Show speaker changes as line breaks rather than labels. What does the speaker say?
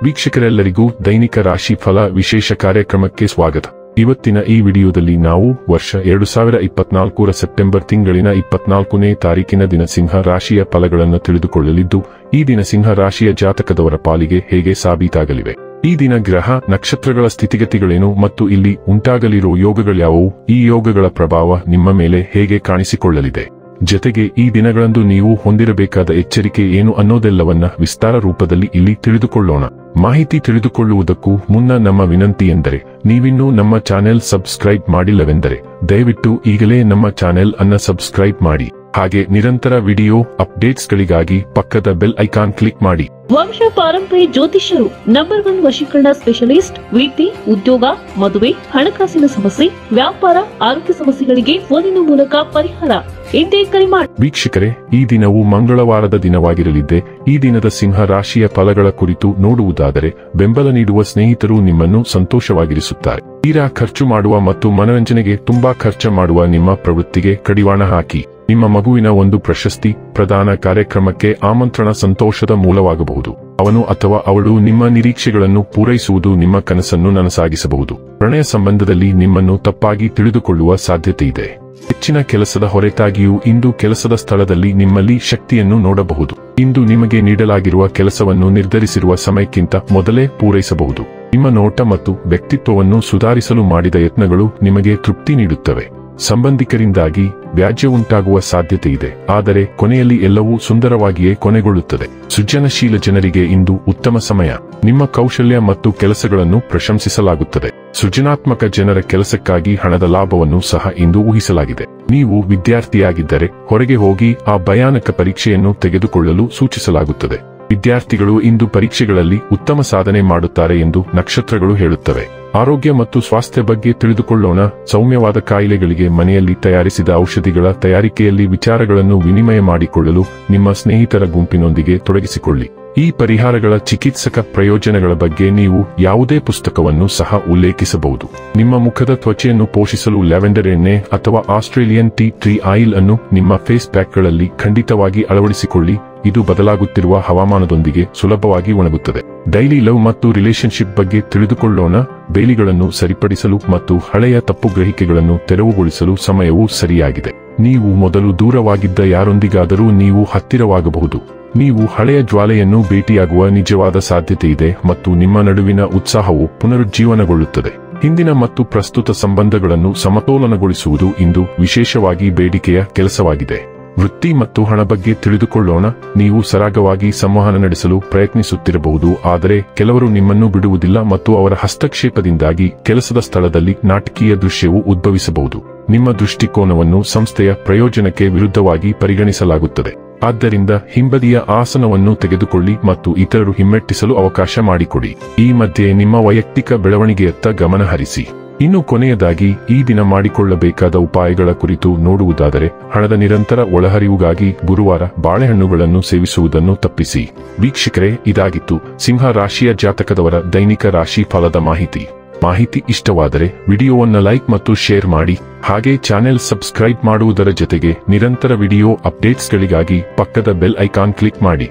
ವೀಕ್ಷಕರೆಲ್ಲರಿಗೂ ದೈನಿಕ ರಾಶಿ ಫಲ ವಿಶೇಷ ಕಾರ್ಯಕ್ರಮಕ್ಕೆ ಸ್ವಾಗತ. ಇವತ್ತಿನ ಈ ವಿಡಿಯೋದಲ್ಲಿ ನಾವು ವರ್ಷ 2024ರ ಸೆಪ್ಟೆಂಬರ್ ತಿಂಗಳಿನ 24ನೇ ತಾರೀಕಿನ ದಿನ ಸಿಂಹ ರಾಶಿಯ ಫಲಗಳನ್ನು ತಿಳಿದುಕೊಳ್ಳಲಿದ್ದು, ಈ ದಿನ ಸಿಂಹ ರಾಶಿಯ ಜಾತಕದವರ ಪಾಲಿಗೆ ಹೇಗೆ ಸಾಬೀತಾಗಲಿವೆ, ಈ ದಿನ ಗ್ರಹ ನಕ್ಷತ್ರಗಳ ಸ್ಥಿತಿಗತಿಗಳೇನು ಮತ್ತು ಇಲ್ಲಿ ಉಂಟಾಗಲಿರುವ ಯೋಗಗಳ್ಯಾವುವು, ಈ ಯೋಗಗಳ ಪ್ರಭಾವ ನಿಮ್ಮ ಮೇಲೆ ಹೇಗೆ ಕಾಣಿಸಿಕೊಳ್ಳಲಿದೆ, ಜೊತೆಗೆ ಈ ದಿನಗಳಂದು ನೀವು ಹೊಂದಿರಬೇಕಾದ ಎಚ್ಚರಿಕೆ ಏನು ಅನ್ನೋದೆಲ್ಲವನ್ನ ವಿಸ್ತಾರ ರೂಪದಲ್ಲಿ ಇಲ್ಲಿ ತಿಳಿದುಕೊಳ್ಳೋಣ. ಮಾಹಿತಿ ತಿಳಿದುಕೊಳ್ಳುವುದಕ್ಕೂ ಮುನ್ನ ನಮ್ಮ ವಿನಂತಿ ಎಂದರೆ, ನೀವಿನ್ನೂ ನಮ್ಮ ಚಾನೆಲ್ ಸಬ್ಸ್ಕ್ರೈಬ್ ಮಾಡಿಲ್ಲವೆಂದರೆ ದಯವಿಟ್ಟು ಈಗಲೇ ನಮ್ಮ ಚಾನೆಲ್ ಅನ್ನ ಸಬ್ಸ್ಕ್ರೈಬ್ ಮಾಡಿ. ಹಾಗೆ ನಿರಂತರ ವಿಡಿಯೋ ಅಪ್ಡೇಟ್ಸ್ಗಳಿಗಾಗಿ ಪಕ್ಕದ ಬೆಲ್ ಐಕಾನ್ ಕ್ಲಿಕ್ ಮಾಡಿ.
ವಂಶ ಪಾರಂಪರ್ಯ ಜ್ಯೋತಿಷ್ಯರು ನಂಬರ್ 1 ವಶೀಕರಣ ಸ್ಪೆಷಲಿಸ್ಟ್. ವೃತ್ತಿ, ಉದ್ಯೋಗ, ಮದುವೆ, ಹಣಕಾಸಿನ ಸಮಸ್ಯೆ, ವ್ಯಾಪಾರ, ಆರೋಗ್ಯ ಸಮಸ್ಯೆಗಳಿಗೆ ಫೋನಿನ ಮೂಲಕ ಪರಿಹಾರ. ಇಂದೇ ಕರೆ ಮಾಡಿ.
ವೀಕ್ಷಕರೇ, ಈ ದಿನವು ಮಂಗಳವಾರದ ದಿನವಾಗಿರಲಿದ್ದೆ. ಈ ದಿನದ ಸಿಂಹ ರಾಶಿಯ ಫಲಗಳ ಕುರಿತು ನೋಡುವುದಾದರೆ, ಬೆಂಬಲ ನೀಡುವ ಸ್ನೇಹಿತರು ನಿಮ್ಮನ್ನು ಸಂತೋಷವಾಗಿರಿಸುತ್ತಾರೆ. ತೀರಾ ಖರ್ಚು ಮಾಡುವ ಮತ್ತು ಮನರಂಜನೆಗೆ ತುಂಬಾ ಖರ್ಚು ಮಾಡುವ ನಿಮ್ಮ ಪ್ರವೃತ್ತಿಗೆ ಕಡಿವಾಣ ಹಾಕಿ. ನಿಮ್ಮ ಮಗುವಿನ ಒಂದು ಪ್ರಶಸ್ತಿ ಪ್ರದಾನ ಕಾರ್ಯಕ್ರಮಕ್ಕೆ ಆಮಂತ್ರಣ ಸಂತೋಷದ ಮೂಲವಾಗಬಹುದು. ಅವನು ಅಥವಾ ಅವಳು ನಿಮ್ಮ ನಿರೀಕ್ಷೆಗಳನ್ನು ಪೂರೈಸುವುದು ನಿಮ್ಮ ಕನಸನ್ನು ನನಸಾಗಿಸಬಹುದು. ಪ್ರಣಯ ಸಂಬಂಧದಲ್ಲಿ ನಿಮ್ಮನ್ನು ತಪ್ಪಾಗಿ ತಿಳಿದುಕೊಳ್ಳುವ ಸಾಧ್ಯತೆ ಇದೆ. ಹೆಚ್ಚಿನ ಕೆಲಸದ ಹೊರತಾಗಿಯೂ ಇಂದು ಕೆಲಸದ ಸ್ಥಳದಲ್ಲಿ ನಿಮ್ಮಲ್ಲಿ ಶಕ್ತಿಯನ್ನು ನೋಡಬಹುದು. ಇಂದು ನಿಮಗೆ ನೀಡಲಾಗಿರುವ ಕೆಲಸವನ್ನು ನಿರ್ಧರಿಸಿರುವ ಸಮಯಕ್ಕಿಂತ ಮೊದಲೇ ಪೂರೈಸಬಹುದು. ನಿಮ್ಮ ನೋಟ ಮತ್ತು ವ್ಯಕ್ತಿತ್ವವನ್ನು ಸುಧಾರಿಸಲು ಮಾಡಿದ ಯತ್ನಗಳು ನಿಮಗೆ ತೃಪ್ತಿ ನೀಡುತ್ತವೆ. ಸಂಬಂಧಿಕರಿಂದಾಗಿ ವ್ಯಾಜ್ಯ ಉಂಟಾಗುವ ಸಾಧ್ಯತೆ ಇದೆ, ಆದರೆ ಕೊನೆಯಲ್ಲಿ ಎಲ್ಲವೂ ಸುಂದರವಾಗಿಯೇ ಕೊನೆಗೊಳ್ಳುತ್ತದೆ. ಸೃಜನಶೀಲ ಜನರಿಗೆ ಇಂದು ಉತ್ತಮ ಸಮಯ. ನಿಮ್ಮ ಕೌಶಲ್ಯ ಮತ್ತು ಕೆಲಸಗಳನ್ನು ಪ್ರಶಂಸಿಸಲಾಗುತ್ತದೆ. ಸೃಜನಾತ್ಮಕ ಜನರ ಕೆಲಸಕ್ಕಾಗಿ ಹಣದ ಲಾಭವನ್ನು ಸಹ ಇಂದು ಊಹಿಸಲಾಗಿದೆ. ನೀವು ವಿದ್ಯಾರ್ಥಿಯಾಗಿದ್ದರೆ ಹೊರಗೆ ಹೋಗಿ ಆ ಭಯಾನಕ ಪರೀಕ್ಷೆಯನ್ನು ತೆಗೆದುಕೊಳ್ಳಲು ಸೂಚಿಸಲಾಗುತ್ತದೆ. ವಿದ್ಯಾರ್ಥಿಗಳು ಇಂದು ಪರೀಕ್ಷೆಗಳಲ್ಲಿ ಉತ್ತಮ ಸಾಧನೆ ಮಾಡುತ್ತಾರೆ ಎಂದು ನಕ್ಷತ್ರಗಳು ಹೇಳುತ್ತವೆ. ಆರೋಗ್ಯ ಮತ್ತು ಸ್ವಾಸ್ಥ್ಯ ಬಗ್ಗೆ ತಿಳಿದುಕೊಳ್ಳೋಣ. ಸೌಮ್ಯವಾದ ಕಾಯಿಲೆಗಳಿಗೆ ಮನೆಯಲ್ಲಿ ತಯಾರಿಸಿದ ಔಷಧಿಗಳ ತಯಾರಿಕೆಯಲ್ಲಿ ವಿಚಾರಗಳನ್ನು ವಿನಿಮಯ ಮಾಡಿಕೊಳ್ಳಲು ನಿಮ್ಮ ಸ್ನೇಹಿತರ ಗುಂಪಿನೊಂದಿಗೆ ತೊಡಗಿಸಿಕೊಳ್ಳಿ. ಈ ಪರಿಹಾರಗಳ ಚಿಕಿತ್ಸಕ ಪ್ರಯೋಜನಗಳ ಬಗ್ಗೆ ನೀವು ಯಾವುದೇ ಪುಸ್ತಕವನ್ನು ಸಹ ಉಲ್ಲೇಖಿಸಬಹುದು. ನಿಮ್ಮ ಮುಖದ ತ್ವಚೆಯನ್ನು ಪೋಷಿಸಲು ಲ್ಯಾವೆಂಡರ್ ಎಣ್ಣೆ ಅಥವಾ ಆಸ್ಟ್ರೇಲಿಯನ್ ಟೀ ಟ್ರೀ ಆಯಿಲ್ ಅನ್ನು ನಿಮ್ಮ ಫೇಸ್ ಪ್ಯಾಕ್ಗಳಲ್ಲಿ ಖಂಡಿತವಾಗಿ ಅಳವಡಿಸಿಕೊಳ್ಳಿ. ಇದು ಬದಲಾಗುತ್ತಿರುವ ಹವಾಮಾನದೊಂದಿಗೆ ಸುಲಭವಾಗಿ ಒಣಗುತ್ತದೆ. ಡೈಲಿ ಲವ್ ಮತ್ತು ರಿಲೇಶನ್ಶಿಪ್ ಬಗ್ಗೆ ತಿಳಿದುಕೊಳ್ಳೋಣ. ಬೇಲಿಗಳನ್ನು ಸರಿಪಡಿಸಲು ಮತ್ತು ಹಳೆಯ ತಪ್ಪುಗ್ರಹಿಕೆಗಳನ್ನು ತೆರವುಗೊಳಿಸಲು ಸಮಯವೂ ಸರಿಯಾಗಿದೆ. ನೀವು ಮೊದಲು ದೂರವಾಗಿದ್ದ ಯಾರೊಂದಿಗಾದರೂ ನೀವು ಹತ್ತಿರವಾಗಬಹುದು. ನೀವು ಹಳೆಯ ಜ್ವಾಲೆಯನ್ನು ಭೇಟಿಯಾಗುವ ನಿಜವಾದ ಸಾಧ್ಯತೆ ಇದೆ ಮತ್ತು ನಿಮ್ಮ ನಡುವಿನ ಉತ್ಸಾಹವು ಪುನರುಜ್ಜೀವನಗೊಳ್ಳುತ್ತದೆ. ಹಿಂದಿನ ಮತ್ತು ಪ್ರಸ್ತುತ ಸಂಬಂಧಗಳನ್ನು ಸಮತೋಲನಗೊಳಿಸುವುದು ಇಂದು ವಿಶೇಷವಾಗಿ ಬೇಡಿಕೆಯ ಕೆಲಸವಾಗಿದೆ. ವೃತ್ತಿ ಮತ್ತು ಹಣ ಬಗ್ಗೆ ತಿಳಿದುಕೊಳ್ಳೋಣ. ನೀವು ಸರಾಗವಾಗಿ ಸಂವಹನ ನಡೆಸಲು ಪ್ರಯತ್ನಿಸುತ್ತಿರಬಹುದು, ಆದರೆ ಕೆಲವರು ನಿಮ್ಮನ್ನು ಬಿಡುವುದಿಲ್ಲ ಮತ್ತು ಅವರ ಹಸ್ತಕ್ಷೇಪದಿಂದಾಗಿ ಕೆಲಸದ ಸ್ಥಳದಲ್ಲಿ ನಾಟಕೀಯ ದೃಶ್ಯವು ಉದ್ಭವಿಸಬಹುದು. ನಿಮ್ಮ ದೃಷ್ಟಿಕೋನವನ್ನು ಸಂಸ್ಥೆಯ ಪ್ರಯೋಜನಕ್ಕೆ ವಿರುದ್ಧವಾಗಿ ಪರಿಗಣಿಸಲಾಗುತ್ತದೆ. ಆದ್ದರಿಂದ ಹಿಂಬದಿಯ ಆಸನವನ್ನು ತೆಗೆದುಕೊಳ್ಳಿ ಮತ್ತು ಇತರರು ಹಿಮ್ಮೆಟ್ಟಿಸಲು ಅವಕಾಶ ಮಾಡಿಕೊಡಿ. ಈ ಮಧ್ಯೆ ನಿಮ್ಮ ವೈಯಕ್ತಿಕ ಬೆಳವಣಿಗೆಯತ್ತ ಗಮನ ಹರಿಸಿ. ಇನ್ನು ಕೊನೆಯದಾಗಿ ಈ ದಿನ ಮಾಡಿಕೊಳ್ಳಬೇಕಾದ ಉಪಾಯಗಳ ಕುರಿತು ನೋಡುವುದಾದರೆ, ಹಣದ ನಿರಂತರ ಒಳಹರಿವುಗಾಗಿ ಗುರುವಾರ ಬಾಳೆಹಣ್ಣುಗಳನ್ನು ಸೇವಿಸುವುದನ್ನು ತಪ್ಪಿಸಿ. ವೀಕ್ಷಕರೇ, ಇದಾಗಿತ್ತು ಸಿಂಹ ರಾಶಿಯ ಜಾತಕದವರ ದೈನಿಕ ರಾಶಿ ಫಲದ ಮಾಹಿತಿ ಇಷ್ಟವಾದರೆ ವಿಡಿಯೋವನ್ನು ಲೈಕ್ ಮತ್ತು ಶೇರ್ ಮಾಡಿ. ಹಾಗೆ ಚಾನೆಲ್ ಸಬ್ಸ್ಕ್ರೈಬ್ ಮಾಡುವುದರ ಜೊತೆಗೆ ನಿರಂತರ ವಿಡಿಯೋ ಅಪ್ಡೇಟ್ಸ್ಗಳಿಗಾಗಿ ಪಕ್ಕದ ಬೆಲ್ ಐಕಾನ್ ಕ್ಲಿಕ್ ಮಾಡಿ.